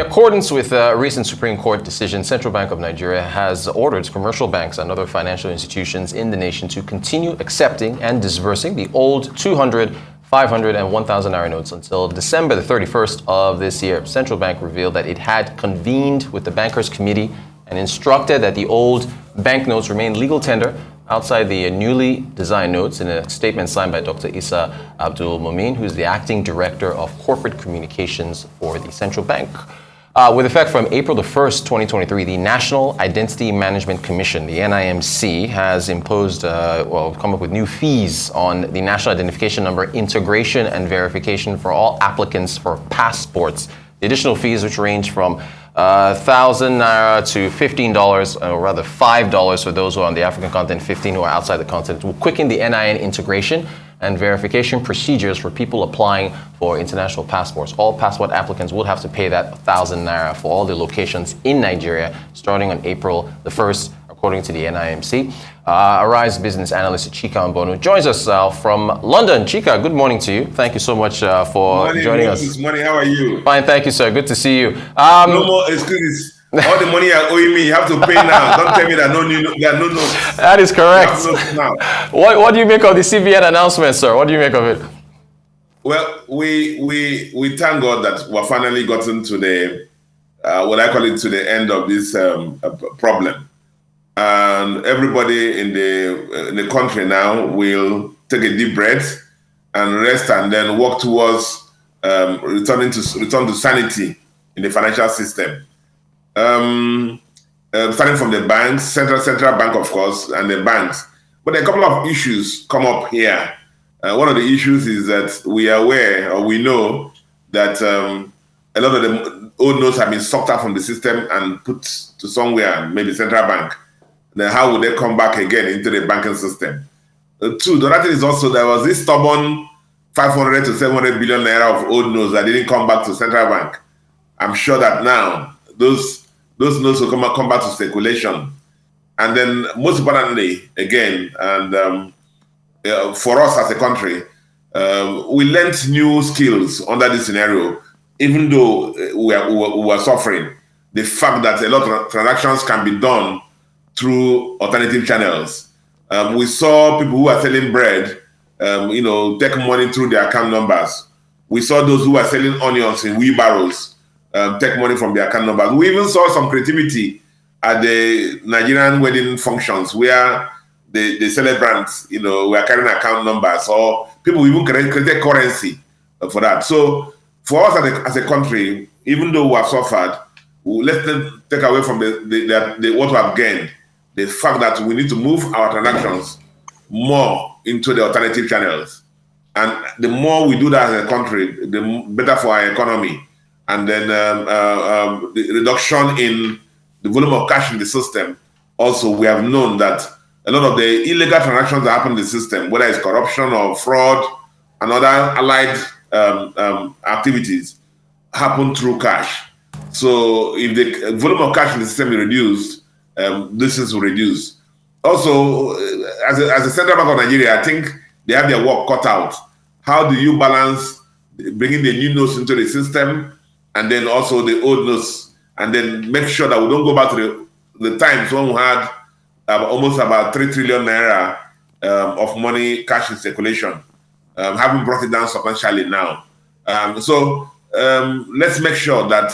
accordance with a recent Supreme Court decision, Central Bank of Nigeria has ordered commercial banks and other financial institutions in the nation to continue accepting and disbursing the old 200, 500, and 1,000 naira notes until December the 31st of this year. Central Bank revealed that it had convened with the Bankers Committee and instructed that the old banknotes remain legal tender outside the newly designed notes. In a statement signed by Dr. Issa Abdul Mumin, who's the acting director of corporate communications for the central bank. With effect from April the 1st, 2023, the National Identity Management Commission, the NIMC, has imposed, come up with new fees on the National Identification Number integration and verification for all applicants for passports. The additional fees, which range from 1,000 naira to $15, or rather $5 for those who are on the African continent, 15 who are outside the continent, will quicken the NIN integration and verification procedures for people applying for international passports. All passport applicants will have to pay that 1,000 naira for all the locations in Nigeria starting on April the 1st, according to the NIMC. Arise business analyst Chika Mbonu joins us from London. Chika, good morning to you. Thank you so much for joining us. Good morning. How are you? Fine, thank you, sir. Good to see you. No more excuses. All the money you're owing me, you have to pay now. Don't tell me that there are no notes. That is correct. Now. What do you make of the CBN announcement, sir? What do you make of it? Well, we thank God that we're finally gotten to the what I call it, to the end of this problem. And everybody in the country now will take a deep breath and rest, and then work towards return to sanity in the financial system. Starting from the banks, central bank, of course, and the banks. But a couple of issues come up here. One of the issues is that we are aware, or we know, that a lot of the old notes have been sucked out from the system and put to somewhere, maybe central bank. Then how would they come back again into the banking system? Two, the other thing is also there was this stubborn 500 to 700 billion naira of old notes that didn't come back to central bank. I'm sure that now those notes will come back to circulation. And then most importantly, again, and for us as a country, we learned new skills under this scenario, even though we were suffering. The fact that a lot of transactions can be done through alternative channels. We saw people who are selling bread, take money through their account numbers. We saw those who are selling onions in wheelbarrows take money from their account numbers. We even saw some creativity at the Nigerian wedding functions where the celebrants, were carrying account numbers, or people even created currency for that. So for us as a country, even though we have suffered, let's take away from what we have gained, the fact that we need to move our transactions more into the alternative channels. And the more we do that as a country, the better for our economy. And then the reduction in the volume of cash in the system. Also, we have known that a lot of the illegal transactions that happen in the system, whether it's corruption or fraud and other allied activities, happen through cash. So if the volume of cash in the system is reduced, this is reduced. Also, as a Central Bank of Nigeria, I think they have their work cut out. How do you balance bringing the new notes into the system and then also the old notes, and then make sure that we don't go back to the times when we had almost about 3 trillion naira of money, cash in circulation, having brought it down substantially now. So let's make sure that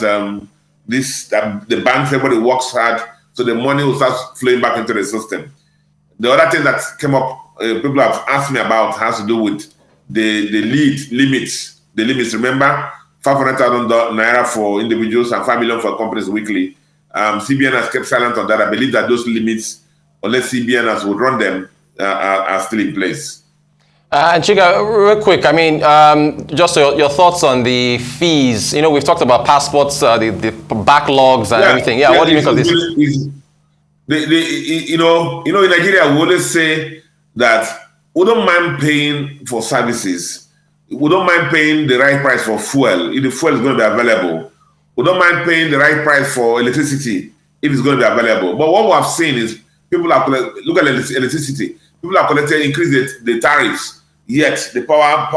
the banks, everybody works hard, so the money will start flowing back into the system. The other thing that came up, people have asked me about, has to do with the limits. The limits, remember, 500,000 naira for individuals and 5 million for companies weekly. CBN has kept silent on that. I believe that those limits, unless CBN would run them, are still in place. And Chika, real quick, just your thoughts on the fees. We've talked about passports, the backlogs and everything. What do you think of this? In Nigeria, we always say that we don't mind paying for services. We don't mind paying the right price for fuel if the fuel is going to be available. We don't mind paying the right price for electricity if it's going to be available. But what we have seen is people are look at electricity. People are collecting, increase the tariffs, yet the power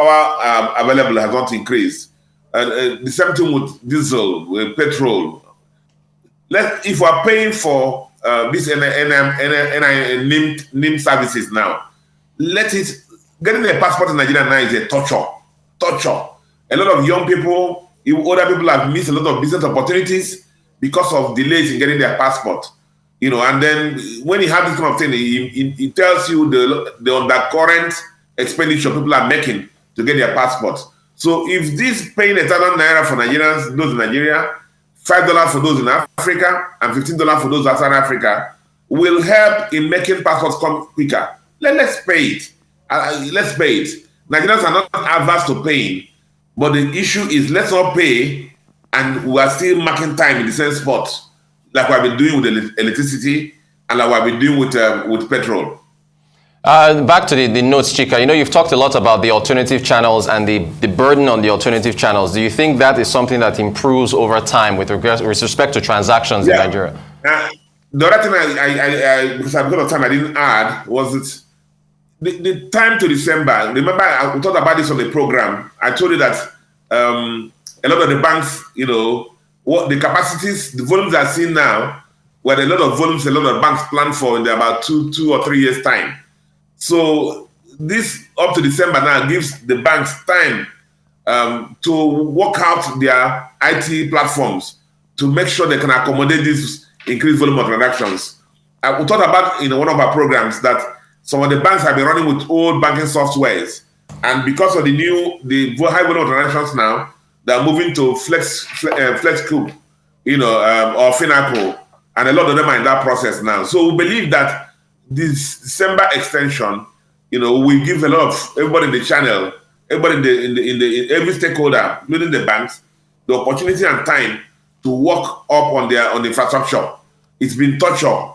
available has not increased. The same thing with diesel, with petrol. If we are paying for this NIM services now, getting a passport in Nigeria now is a torture. Torture. A lot of young people, older people have missed a lot of business opportunities because of delays in getting their passport. And then when you have this kind of thing, it tells you the undercurrent expenditure people are making to get their passport. So if this paying ₦1,000 for Nigerians, those in Nigeria, $5 for those in Africa, and $15 for those outside Africa, will help in making passports come quicker. Let's pay it. Let's pay it. Nigerians are not averse to paying, but the issue is let's not pay, and we are still marking time in the same spot, like we have been doing with electricity and like we have been doing with petrol. Back to the notes, Chika. You've talked a lot about the alternative channels and the burden on the alternative channels. Do you think that is something that improves over time with respect to transactions in Nigeria? The other thing because of time I didn't add was it the time to December. Remember, I talked about this on the program. I told you that a lot of the banks, what the capacities, the volumes are seen now, where a lot of volumes, a lot of banks plan for in about two or 3 years' time. So this up to December now gives the banks time to work out their IT platforms to make sure they can accommodate this increased volume of transactions. We talked about in one of our programs that some of the banks have been running with old banking softwares, and because of the high volume of transactions now, they're moving to FlexCube, or Finacle, and a lot of them are in that process now. So we believe that this December extension, we give a lot of everybody in the channel, everybody in every stakeholder, including the banks, the opportunity and time to work up on the infrastructure. It's been torture,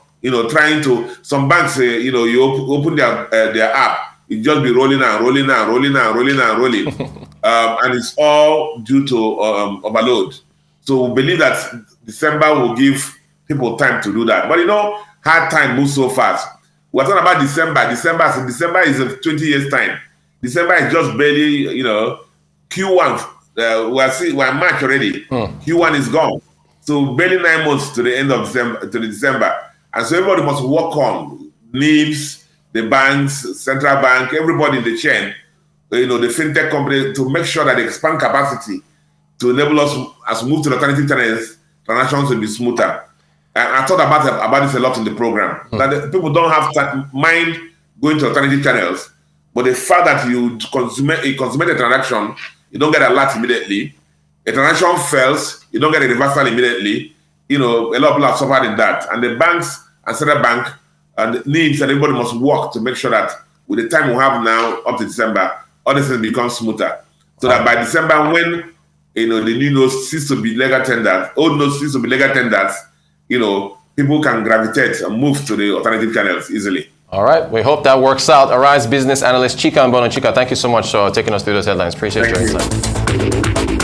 trying to. Some banks, you open their app, it just be rolling and rolling and rolling and rolling and rolling, and it's all due to overload. So we believe that December will give people time to do that. But hard time moves so fast. We're talking about December. December is a 20 years time. December is just barely, Q1. We're March already. Q1 is gone. So barely 9 months to the end of December. And so everybody must work on NIBs, the banks, central bank, everybody in the chain, the fintech company, to make sure that they expand capacity to enable us as we move to the alternative channels, transactions will be smoother. I thought about this a lot in the program. That people don't have mind going to alternative channels, but the fact that you consummate a transaction, you don't get a lot immediately. A transaction fails, you don't get a reversal immediately. A lot of people have suffered in that. And the banks and central bank and NIBs and everybody must work to make sure that with the time we have now up to December, all this things become smoother. So that by December, when the new notes cease to be legal tenders, old notes cease to be legal tenders, people can gravitate and move to the alternative channels easily. All right. We hope that works out. Arise business analyst Chika Mbono. Chika, thank you so much for taking us through those headlines. Appreciate your insight.